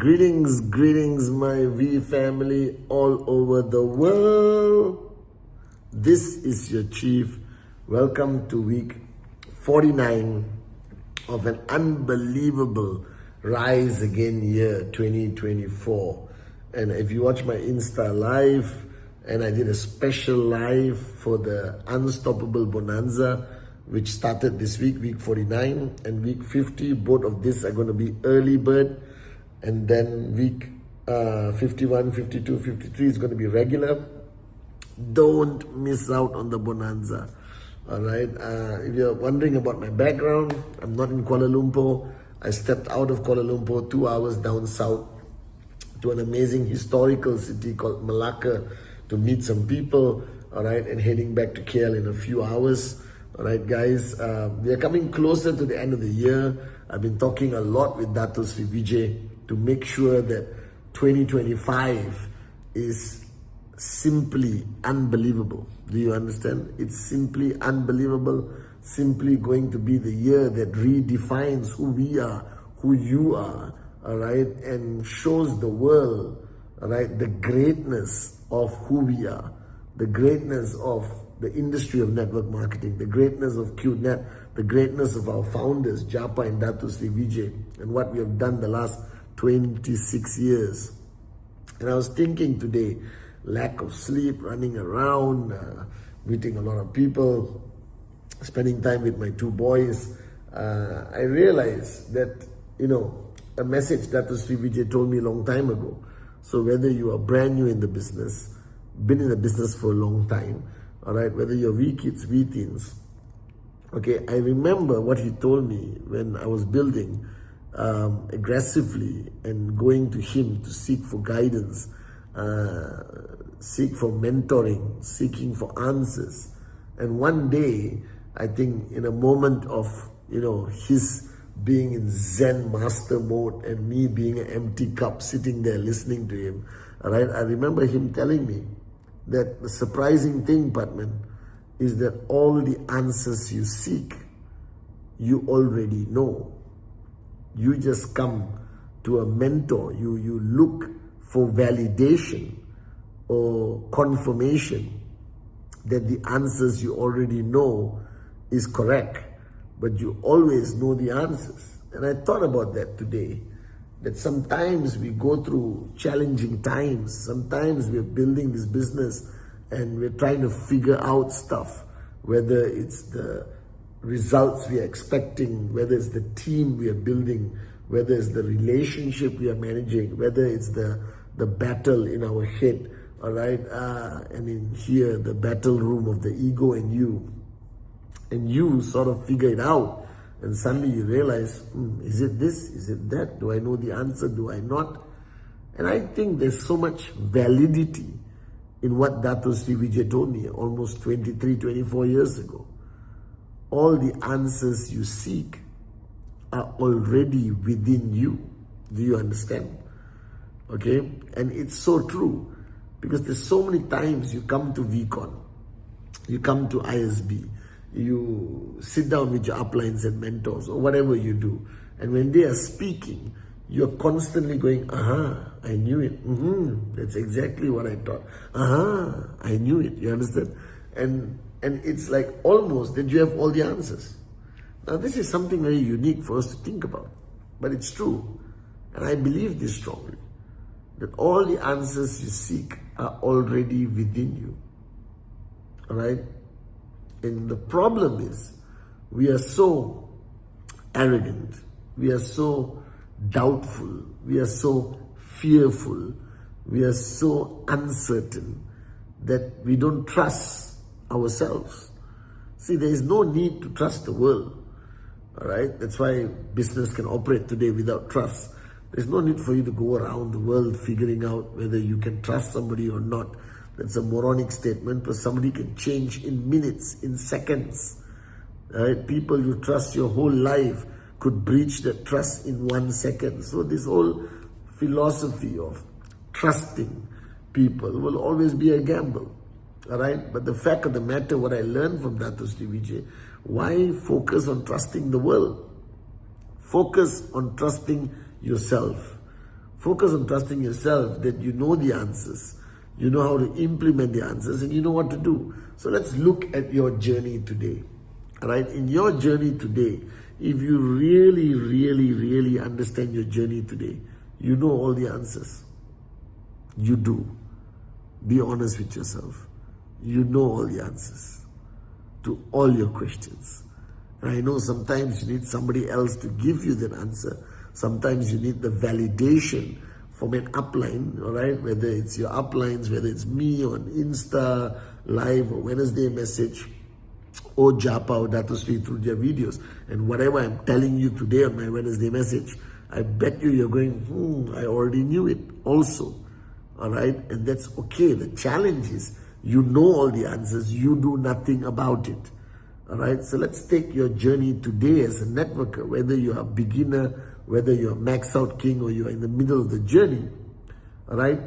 Greetings, my V family all over the world. This is your chief. Welcome to week 49 of an unbelievable rise again year 2024. And if you watch my Insta live, and I did a special live for the Unstoppable Bonanza, which started this week, week 49 and week 50. Both of these are going to be early bird. And then week 51, 52, 53 is going to be regular. Don't miss out on the Bonanza. All right. If you're wondering about my background, I'm not in Kuala Lumpur. I stepped out of Kuala Lumpur 2 hours down south to an amazing historical city called Malacca to meet some people. All right. And heading back to KL in a few hours. All right, guys. We are coming closer to the end of the year. I've been talking a lot with Dato Sri Vijay to make sure that 2025 is simply unbelievable. Do you understand? It's simply unbelievable, simply going to be the year that redefines who we are, who you are, all right, and shows the world, all right, the greatness of who we are, the greatness of the industry of network marketing, the greatness of QNET, the greatness of our founders, Japa and Dato Sri Vijay, and what we have done the last 26 years. And I was thinking today, lack of sleep, running around, meeting a lot of people, spending time with my two boys. I realized that, a message that Sri Vijay told me a long time ago. So whether you are brand new in the business, been in the business for a long time, all right, whether you're wee kids, wee teens, okay, I remember what he told me when I was building aggressively and going to him to seek for guidance, seek for mentoring, seeking for answers. And one day, I think in a moment of, his being in Zen master mode and me being an empty cup sitting there listening to him, all right, I remember him telling me that the surprising thing, Pathman, is that all the answers you seek, you already know. You just come to a mentor, you look for validation or confirmation that the answers you already know is correct, but you always know the answers. And I thought about that today, that sometimes we go through challenging times, sometimes we're building this business and we're trying to figure out stuff, whether it's the results we are expecting, whether it's the team we are building, whether it's the relationship we are managing, whether it's the battle in our head, all right, and in here, the battle room of the ego and you sort of figure it out, and suddenly you realize, is it this, is it that, do I know the answer, do I not? And I think there's so much validity in what Dato Sri Vijay told me almost 23, 24 years ago. All the answers you seek are already within you. Do you understand? Okay? And it's so true, because there's so many times you come to VCon, you come to ISB, you sit down with your uplines and mentors or whatever you do, and when they are speaking, you're constantly going, I knew it. That's exactly what I thought. I knew it. You understand? And it's like almost that you have all the answers. Now, this is something very unique for us to think about, but it's true. And I believe this strongly, that all the answers you seek are already within you. All right? And the problem is, we are so arrogant, we are so doubtful, we are so fearful, we are so uncertain that we don't trust ourselves. See, there is no need to trust the world. All right? That's why business can operate today without trust. There's no need for you to go around the world figuring out whether you can trust somebody or not. That's a moronic statement, but somebody can change in minutes, in seconds. All right? People you trust your whole life could breach that trust in 1 second. So this whole philosophy of trusting people will always be a gamble. All right? But the fact of the matter, what I learned from Dato Sri Vijay, why focus on trusting the world? Focus on trusting yourself. Focus on trusting yourself that you know the answers, you know how to implement the answers, and you know what to do. So let's look at your journey today. All right, in your journey today, if you really, really, really understand your journey today, you know all the answers. You do. Be honest with yourself. You know all the answers to all your questions. And I know sometimes you need somebody else to give you that answer. Sometimes you need the validation from an upline, all right? Whether it's your uplines, whether it's me on Insta Live or Wednesday message, or Japa or Datusri through their videos. And whatever I'm telling you today on my Wednesday message, I bet you're going, I already knew it also. All right? And that's okay. The challenge is you know all the answers, you do nothing about it. All right? So let's take your journey today as a networker, whether you're a beginner, whether you're a max out king, or you're in the middle of the journey. All right?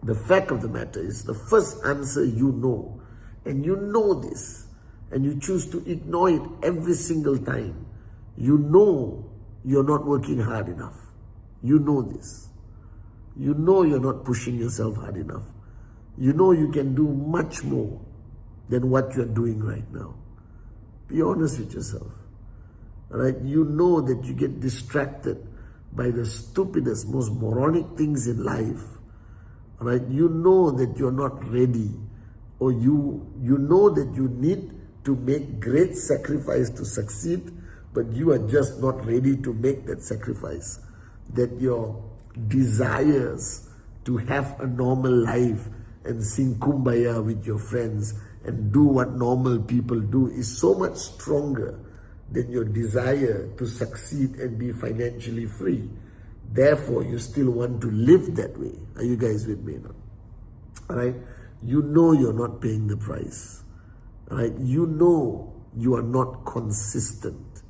The fact of the matter is the first answer you know, and you know this, and you choose to ignore it every single time. You know you're not working hard enough. You know this. You know you're not pushing yourself hard enough. You know you can do much more than what you're doing right now. Be honest with yourself. All right? You know that you get distracted by the stupidest, most moronic things in life. All right? You know that you're not ready, or you know that you need to make great sacrifice to succeed, but you are just not ready to make that sacrifice. That your desires to have a normal life and sing kumbaya with your friends and do what normal people do is so much stronger than your desire to succeed and be financially free. Therefore, you still want to live that way. Are you guys with me now? All right? You know you're not paying the price. Right? You know you are not consistent.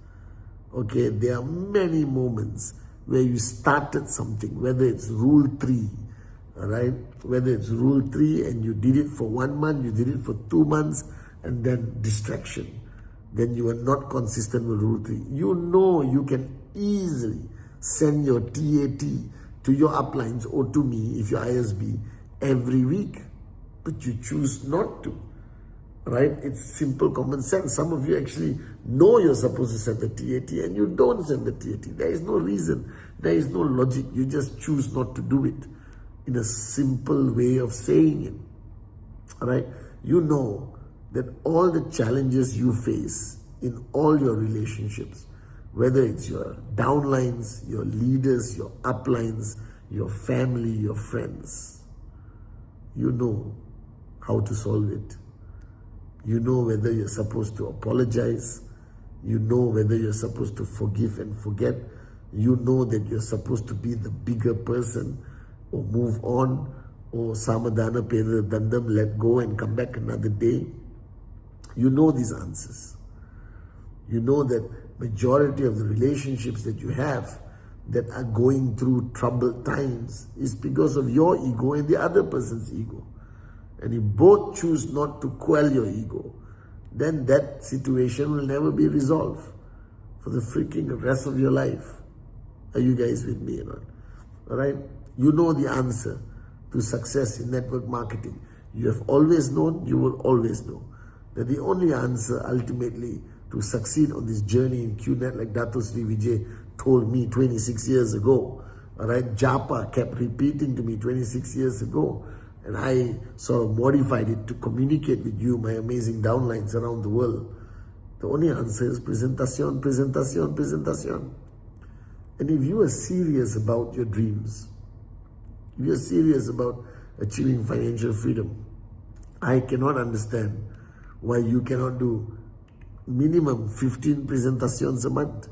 Okay, there are many moments where you started something, whether it's rule 3, all right? Whether it's rule 3 and you did it for 1 month, you did it for 2 months, and then distraction. Then you are not consistent with rule 3. You know you can easily send your TAT to your uplines or to me, if you're ISB, every week, but you choose not to. Right? It's simple common sense. Some of you actually know you're supposed to send the TAT and you don't send the TAT. There is no reason. There is no logic. You just choose not to do it in a simple way of saying it. All right? You know that all the challenges you face in all your relationships, whether it's your downlines, your leaders, your uplines, your family, your friends, you know how to solve it. You know whether you're supposed to apologize. You know whether you're supposed to forgive and forget. You know that you're supposed to be the bigger person, or move on, or samadhana peda dandam, let go and come back another day. You know these answers. You know that majority of the relationships that you have that are going through troubled times is because of your ego and the other person's ego. And if both choose not to quell your ego, then that situation will never be resolved for the freaking rest of your life. Are you guys with me or not? All right? You know the answer to success in network marketing. You have always known, you will always know, that the only answer ultimately to succeed on this journey in QNET, like Dato Sri Vijay told me 26 years ago, all right? Japa kept repeating to me 26 years ago, and I sort of modified it to communicate with you, my amazing downlines around the world. The only answer is presentación, presentación, presentación. And if you are serious about your dreams, if you are serious about achieving financial freedom, I cannot understand why you cannot do minimum 15 presentations a month.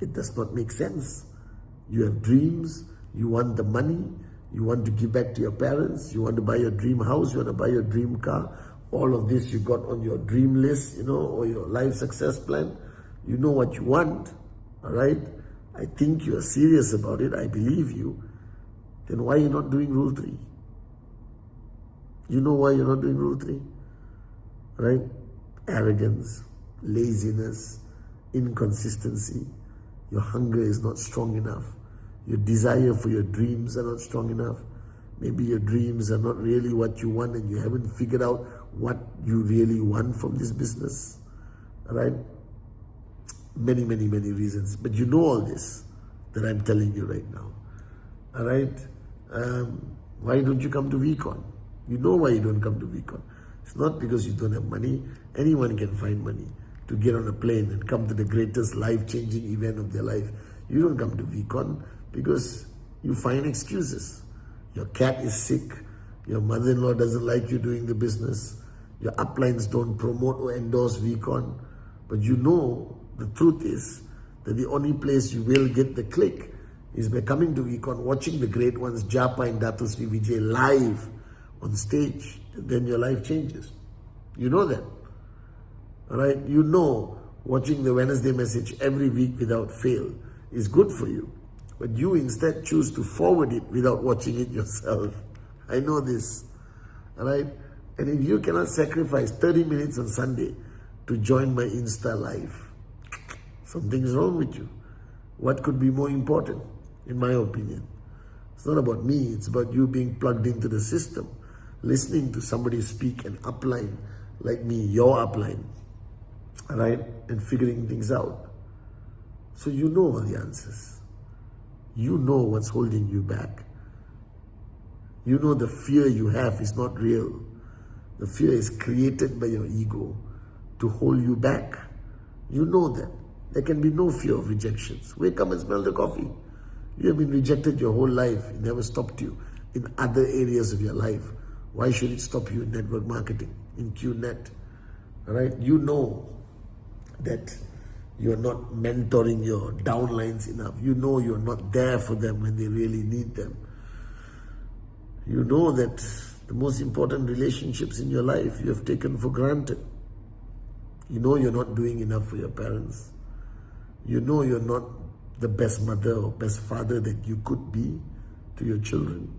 It does not make sense. You have dreams, you want the money, you want to give back to your parents, you want to buy your dream house, you want to buy your dream car. All of this you got on your dream list, or your life success plan. You know what you want, all right? I think you are serious about it. I believe you. Then why are you not doing rule 3? You know why you're not doing rule 3? Right? Arrogance, laziness, inconsistency. Your hunger is not strong enough. Your desire for your dreams are not strong enough. Maybe your dreams are not really what you want and you haven't figured out what you really want from this business. All right? Many, many, many reasons. But you know all this that I'm telling you right now. All right? Why don't you come to VCon? You know why you don't come to VCon. It's not because you don't have money. Anyone can find money to get on a plane and come to the greatest life-changing event of their life. You don't come to VCon because you find excuses. Your cat is sick. Your mother-in-law doesn't like you doing the business. Your uplines don't promote or endorse VCon. But you know the truth is that the only place you will get the click is by coming to VCon, watching the great ones, Japa and Dato Sri Vijay, live on stage. And then your life changes. You know that. All right? You know watching the Wednesday message every week without fail is good for you. But you instead choose to forward it without watching it yourself. I know this. All right? And if you cannot sacrifice 30 minutes on Sunday to join my Insta live, something is wrong with you. What could be more important, in my opinion? It's not about me. It's about you being plugged into the system, listening to somebody speak an upline like me, your upline, all right, and figuring things out. So you know all the answers. You know what's holding you back. You know the fear you have is not real. The fear is created by your ego to hold you back. You know that. There can be no fear of rejections. Wake up and smell the coffee. You have been rejected your whole life. It never stopped you in other areas of your life. Why should it stop you in network marketing, in QNET? All right? You know that you're not mentoring your downlines enough. You know you're not there for them when they really need them. You know that the most important relationships in your life you have taken for granted. You know you're not doing enough for your parents. You know you're not the best mother or best father that you could be to your children.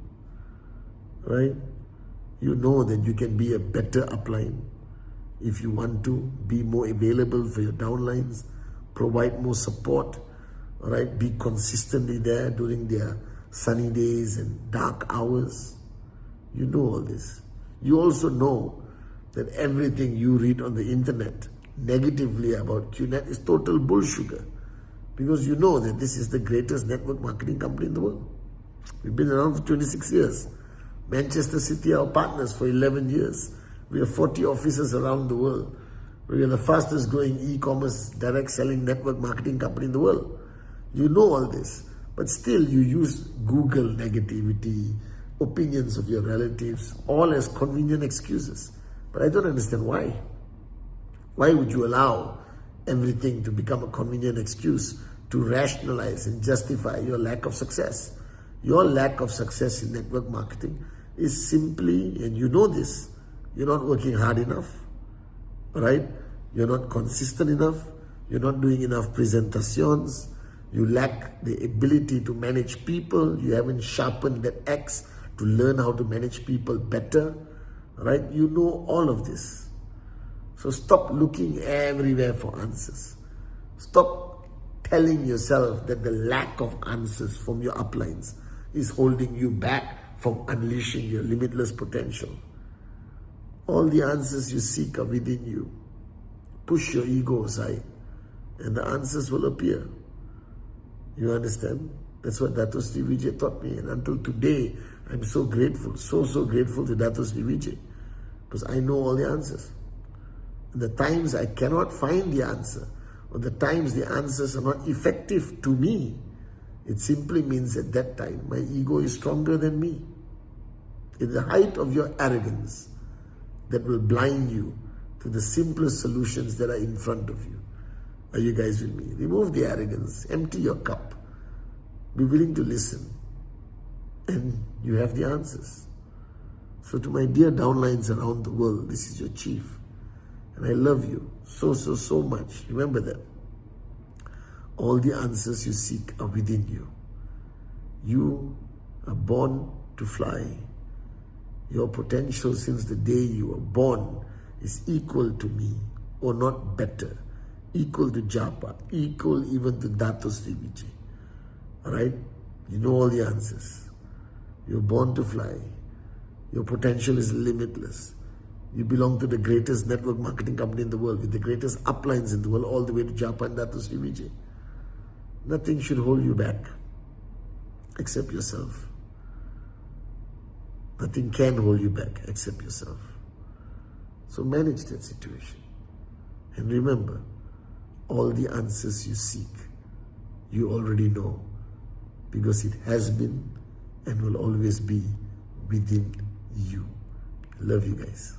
Right? You know that you can be a better upline if you want to, be more available for your downlines, provide more support, all right? Be consistently there during their sunny days and dark hours. You know all this. You also know that everything you read on the internet negatively about QNET is total bullsugar, because you know that this is the greatest network marketing company in the world. We've been around for 26 years. Manchester City are our partners for 11 years. We have 40 offices around the world. We are the fastest growing e-commerce direct selling network marketing company in the world. You know all this, but still you use Google negativity, opinions of your relatives, all as convenient excuses. But I don't understand why. Why would you allow everything to become a convenient excuse to rationalize and justify your lack of success? Your lack of success in network marketing is simply, and you know this, you're not working hard enough, right? You're not consistent enough. You're not doing enough presentations. You lack the ability to manage people. You haven't sharpened that axe to learn how to manage people better, right? You know all of this. So stop looking everywhere for answers. Stop telling yourself that the lack of answers from your uplines is holding you back from unleashing your limitless potential. All the answers you seek are within you. Push your ego aside and the answers will appear. You understand? That's what Dato Sri Vijay taught me. And until today, I'm so grateful, so grateful to Dato Sri Vijay, because I know all the answers. And the times I cannot find the answer, or the times the answers are not effective to me, it simply means at that time, my ego is stronger than me. In the height of your arrogance, that will blind you to the simplest solutions that are in front of you. Are you guys with me? Remove the arrogance, empty your cup, be willing to listen, and you have the answers. So to my dear downlines around the world, this is your chief. And I love you so much. Remember that. All the answers you seek are within you. You are born to fly. Your potential since the day you were born is equal to me, or not better, equal to Japa, equal even to Dato Sri Vijay. All right? You know all the answers. You're born to fly. Your potential is limitless. You belong to the greatest network marketing company in the world with the greatest uplines in the world, all the way to Japan, Dato Sri Vijay. Nothing should hold you back except yourself. Nothing can hold you back except yourself. So manage that situation. And remember, all the answers you seek, you already know, because it has been and will always be within you. Love you guys.